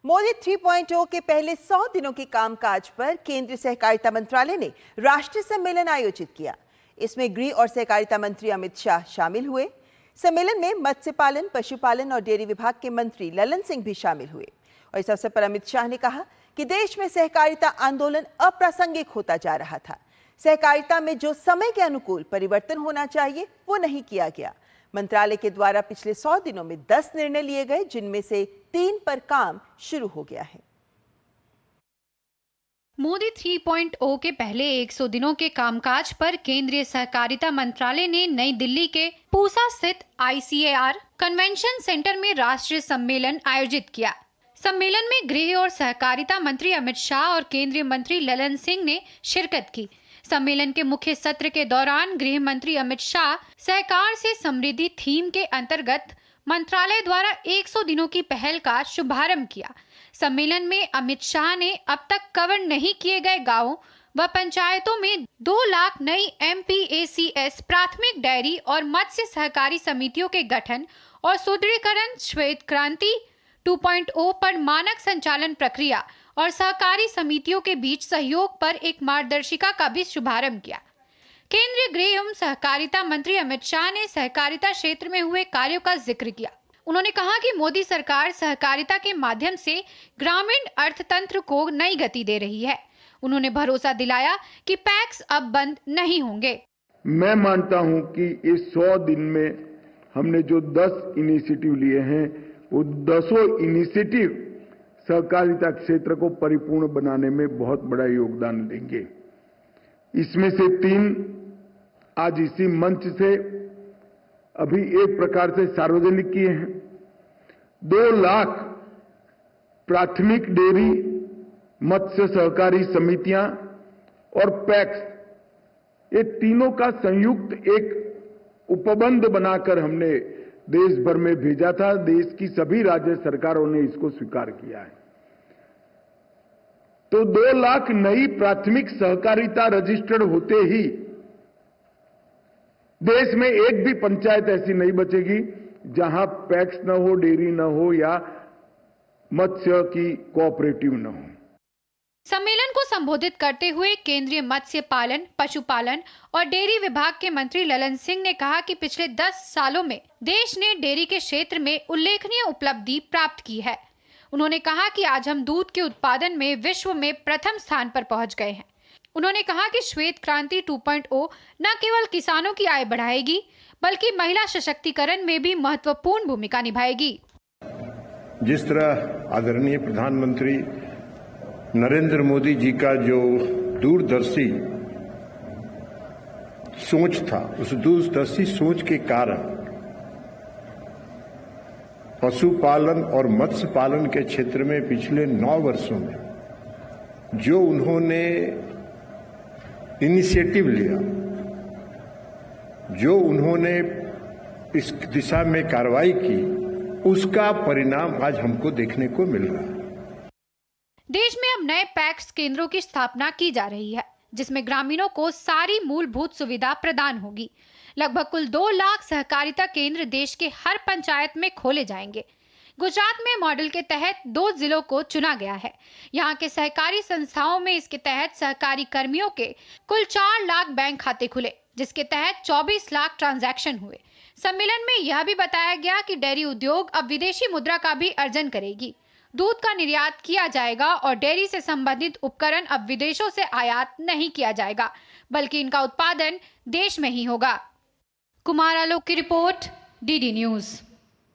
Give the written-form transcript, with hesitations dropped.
मोदी 3.0 के पहले 100 दिनों के कामकाज पर केंद्रीय सहकारिता मंत्रालय ने राष्ट्रीय सम्मेलन आयोजित किया। इसमें गृह और सहकारिता मंत्री अमित शाह शामिल हुए। सम्मेलन में मत्स्य पालन, पशुपालन और डेयरी विभाग के मंत्री ललन सिंह भी शामिल हुए। और इस अवसर पर अमित शाह ने कहा कि देश में सहकारिता आंदोलन अप्रासंगिक होता जा रहा था। सहकारिता में जो समय के अनुकूल परिवर्तन होना चाहिए वो नहीं किया गया। मंत्रालय के द्वारा पिछले 100 दिनों में 10 निर्णय लिए गए, जिनमें से 3 पर काम शुरू हो गया है। मोदी 3.0 के पहले 100 दिनों के कामकाज पर केंद्रीय सहकारिता मंत्रालय ने नई दिल्ली के पूसा स्थित ICAR कन्वेंशन सेंटर में राष्ट्रीय सम्मेलन आयोजित किया। सम्मेलन में गृह और सहकारिता मंत्री अमित शाह और केंद्रीय मंत्री ललन सिंह ने शिरकत की। सम्मेलन के मुख्य सत्र के दौरान गृह मंत्री अमित शाह सहकार से समृद्धि थीम के अंतर्गत मंत्रालय द्वारा 100 दिनों की पहल का शुभारंभ किया। सम्मेलन में अमित शाह ने अब तक कवर नहीं किए गए गांवों व पंचायतों में 2 लाख नई MPACS प्राथमिक डेयरी और मत्स्य सहकारी समितियों के गठन और सुदृढ़ीकरण, श्वेत क्रांति 2.0 पर मानक संचालन प्रक्रिया और सहकारी समितियों के बीच सहयोग पर एक मार्गदर्शिका का भी शुभारंभ किया। केंद्रीय गृह एवं सहकारिता मंत्री अमित शाह ने सहकारिता क्षेत्र में हुए कार्यों का जिक्र किया। उन्होंने कहा कि मोदी सरकार सहकारिता के माध्यम से ग्रामीण अर्थतंत्र को नई गति दे रही है। उन्होंने भरोसा दिलाया कि पैक्स अब बंद नहीं होंगे। मैं मानता हूं कि इस 100 दिन में हमने जो 10 इनिशिएटिव लिए हैं, वो 10 इनिशिएटिव सहकारिता क्षेत्र को परिपूर्ण बनाने में बहुत बड़ा योगदान देंगे। इसमें से 3 आज इसी मंच से अभी एक प्रकार से सार्वजनिक किए हैं। 2 लाख प्राथमिक डेयरी, मत्स्य सहकारी समितियां और पैक्स, ये तीनों का संयुक्त एक उपबंध बनाकर हमने देश भर में भेजा था। देश की सभी राज्य सरकारों ने इसको स्वीकार किया है। तो 2 लाख नई प्राथमिक सहकारिता रजिस्टर्ड होते ही देश में एक भी पंचायत ऐसी नहीं बचेगी जहां पैक्स न हो, डेयरी न हो या मत्स्य की कोऑपरेटिव न हो। सम्मेलन को संबोधित करते हुए केंद्रीय मत्स्य पालन, पशुपालन और डेयरी विभाग के मंत्री ललन सिंह ने कहा कि पिछले 10 सालों में देश ने डेयरी के क्षेत्र में उल्लेखनीय उपलब्धि प्राप्त की है। उन्होंने कहा कि आज हम दूध के उत्पादन में विश्व में प्रथम स्थान पर पहुंच गए हैं। उन्होंने कहा कि श्वेत क्रांति 2.0 न केवल किसानों की आय बढ़ाएगी, बल्कि महिला सशक्तिकरण में भी महत्वपूर्ण भूमिका निभाएगी। जिस तरह आदरणीय प्रधानमंत्री नरेंद्र मोदी जी का जो दूरदर्शी सोच था, उस दूरदर्शी सोच के कारण पशुपालन और मत्स्य पालन के क्षेत्र में पिछले 9 वर्षों में जो उन्होंने इनिशिएटिव लिया, जो उन्होंने इस दिशा में कार्रवाई की, उसका परिणाम आज हमको देखने को मिल रहा है। देश में अब नए पैक्स केंद्रों की स्थापना की जा रही है, जिसमें ग्रामीणों को सारी मूलभूत सुविधा प्रदान होगी। लगभग कुल 2 लाख सहकारिता केंद्र देश के हर पंचायत में खोले जाएंगे। गुजरात में मॉडल के तहत 2 जिलों को चुना गया है। यहाँ के सहकारी संस्थाओं में इसके तहत सहकारी कर्मियों के कुल 4 लाख बैंक खाते खुले, जिसके तहत 24 लाख ट्रांजैक्शन हुए। सम्मेलन में यह भी बताया गया कि डेयरी उद्योग अब विदेशी मुद्रा का भी अर्जन करेगी। दूध का निर्यात किया जाएगा और डेयरी से संबंधित उपकरण अब विदेशों से आयात नहीं किया जाएगा, बल्कि इनका उत्पादन देश में ही होगा। कुमार आलोक की रिपोर्ट, DD न्यूज।